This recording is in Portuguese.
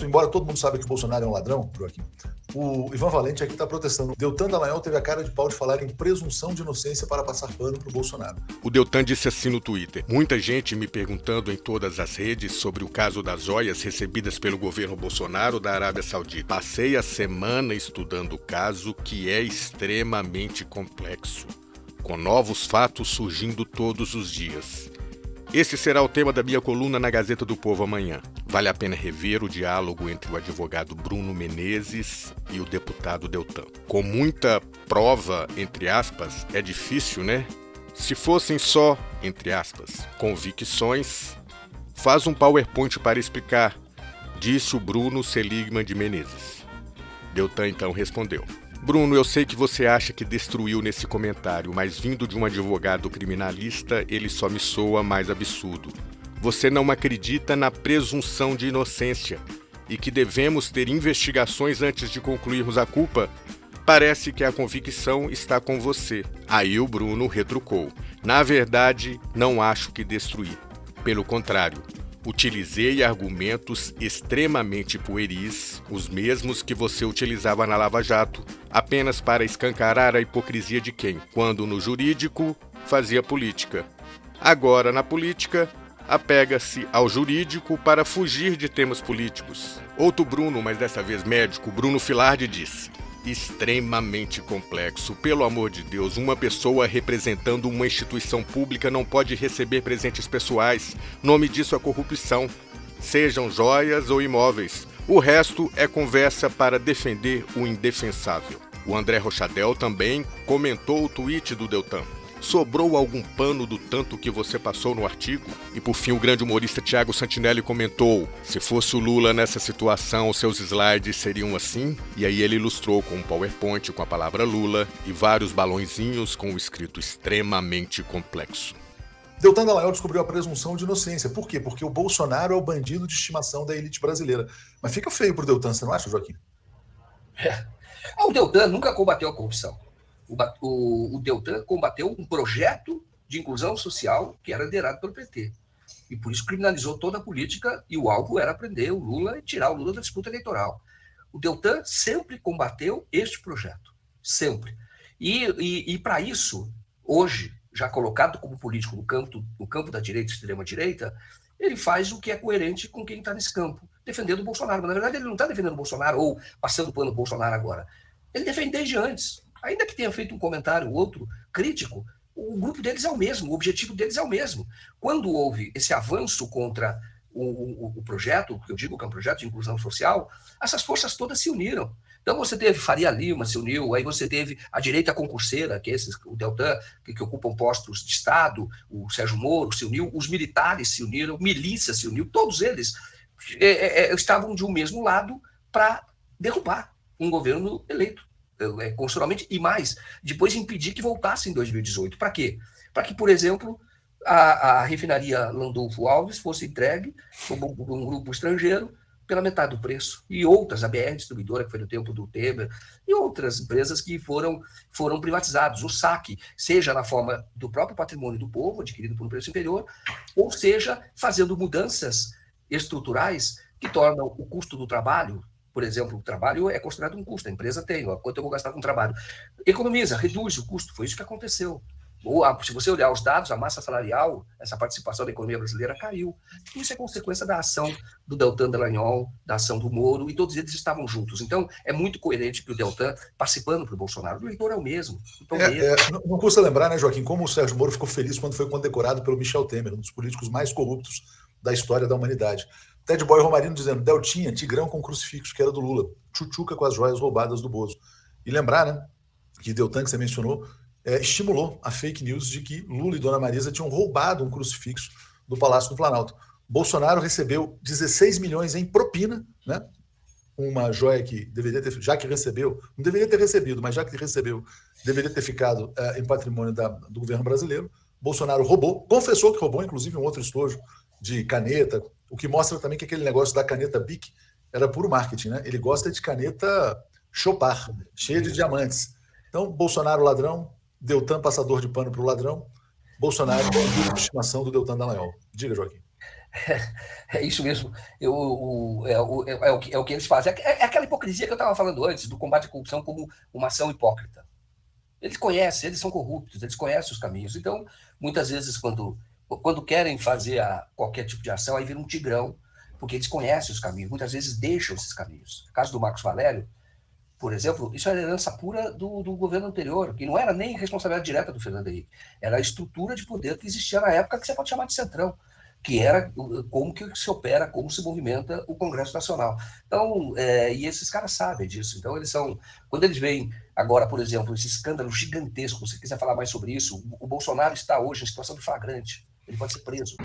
entanto, embora todo mundo saiba que o Bolsonaro é um ladrão, Joaquim, o Ivan Valente aqui está protestando. Deltan Dallagnol teve a cara de pau de falar em presunção de inocência para passar pano para o Bolsonaro. O Deltan disse assim no Twitter: muita gente me perguntando em todas as redes sobre o caso das joias recebidas pelo governo Bolsonaro da Arábia Saudita. Passei a semana estudando o caso, que é extremamente complexo, com novos fatos surgindo todos os dias. Esse será o tema da minha coluna na Gazeta do Povo amanhã. Vale a pena rever o diálogo entre o advogado Bruno Menezes e o deputado Deltan. Com muita prova, entre aspas, é difícil, né? Se fossem só, entre aspas, convicções, faz um PowerPoint para explicar, disse o Bruno Seligman de Menezes. Deltan então respondeu: Bruno, eu sei que você acha que destruiu nesse comentário, mas vindo de um advogado criminalista, ele só me soa mais absurdo. Você não acredita na presunção de inocência e que devemos ter investigações antes de concluirmos a culpa? Parece que a convicção está com você. Aí o Bruno retrucou: na verdade, não acho que destruí. Pelo contrário, utilizei argumentos extremamente pueris, os mesmos que você utilizava na Lava Jato, apenas para escancarar a hipocrisia de quem, quando no jurídico, fazia política. Agora, na política, apega-se ao jurídico para fugir de temas políticos. Outro Bruno, mas dessa vez médico, Bruno Filardi, disse: extremamente complexo. Pelo amor de Deus, uma pessoa representando uma instituição pública não pode receber presentes pessoais. Nome disso é corrupção. Sejam joias ou imóveis. O resto é conversa para defender o indefensável. O André Rochadel também comentou o tweet do Deltan. Sobrou algum pano do tanto que você passou no artigo? E por fim o grande humorista Thiago Santinelli comentou: se fosse o Lula nessa situação, seus slides seriam assim? E aí ele ilustrou com um PowerPoint com a palavra Lula e vários balõezinhos com o escrito extremamente complexo. Deltan Dallagnol descobriu a presunção de inocência. Por quê? Porque o Bolsonaro é o bandido de estimação da elite brasileira. Mas fica feio pro Deltan, você não acha, Joaquim? O Deltan nunca combateu a corrupção. O Deltan combateu um projeto de inclusão social que era liderado pelo PT. E por isso criminalizou toda a política e o alvo era prender o Lula e tirar o Lula da disputa eleitoral. O Deltan sempre combateu este projeto. Sempre. E para isso, hoje, já colocado como político no campo da direita e extrema-direita, ele faz o que é coerente com quem está nesse campo, defendendo o Bolsonaro. Mas, na verdade, ele não está defendendo o Bolsonaro ou passando pano no Bolsonaro agora. Ele defende desde antes. Ainda que tenha feito um comentário ou outro crítico, o grupo deles é o mesmo, o objetivo deles é o mesmo. Quando houve esse avanço contra o projeto, que eu digo que é um projeto de inclusão social, essas forças todas se uniram. Então você teve Faria Lima se uniu, aí você teve a direita concurseira, que é o Deltan, que ocupam postos de Estado, o Sérgio Moro se uniu, os militares se uniram, milícia se uniu, todos eles estavam de um mesmo lado para derrubar um governo eleito constitucionalmente e mais, depois impedir que voltasse em 2018. Para quê? Para que, por exemplo, a refinaria Landulfo Alves fosse entregue por um grupo estrangeiro pela metade do preço. E outras, a BR Distribuidora, que foi no tempo do Temer, e outras empresas que foram privatizadas. O saque, seja na forma do próprio patrimônio do povo, adquirido por um preço inferior, ou seja, fazendo mudanças estruturais que tornam o custo do trabalho. Por exemplo, o trabalho é considerado um custo, a empresa tem, quanto eu vou gastar com o trabalho. Economiza, reduz o custo, foi isso que aconteceu. Se você olhar os dados, a massa salarial, essa participação da economia brasileira caiu. Isso é consequência da ação do Deltan Dallagnol, da ação do Moro, e todos eles estavam juntos. Então, é muito coerente que o Deltan, participando para o Bolsonaro, o eleitor é o mesmo. Não custa lembrar, né, Joaquim, como o Sérgio Moro ficou feliz quando foi condecorado pelo Michel Temer, um dos políticos mais corruptos da história da humanidade. Ted Boy Romarino dizendo: Deltinha, Tigrão com crucifixo, que era do Lula. Tchutchuca com as joias roubadas do Bozo. E lembrar, né, que Deltan, que você mencionou, estimulou a fake news de que Lula e Dona Marisa tinham roubado um crucifixo do Palácio do Planalto. Bolsonaro recebeu 16 milhões em propina, né? Uma joia que deveria ter, já que recebeu, não deveria ter recebido, mas já que recebeu, deveria ter ficado em patrimônio do governo brasileiro. Bolsonaro roubou, confessou que roubou, inclusive, um outro estojo de caneta, o que mostra também que aquele negócio da caneta Bic era puro marketing, né? Ele gosta de caneta Chopard, cheia de diamantes. Então, Bolsonaro ladrão, Deltan passador de pano para o ladrão, Bolsonaro bandido de estimação do Deltan Dallagnol. Diga, Joaquim. É isso mesmo. É o que eles fazem. É aquela hipocrisia que eu estava falando antes, do combate à corrupção como uma ação hipócrita. Eles conhecem, eles são corruptos, eles conhecem os caminhos. Então, muitas vezes, quando querem fazer qualquer tipo de ação, aí vira um tigrão, porque eles conhecem os caminhos. Muitas vezes deixam esses caminhos. No caso do Marcos Valério, por exemplo, isso era herança pura do governo anterior, que não era nem responsabilidade direta do Fernando Henrique, era a estrutura de poder que existia na época, que você pode chamar de centrão, que era como que se opera, como se movimenta o Congresso Nacional. Então, e esses caras sabem disso. Então, quando eles veem agora, por exemplo, esse escândalo gigantesco, se você quiser falar mais sobre isso, o Bolsonaro está hoje em situação de flagrante, ele pode ser preso.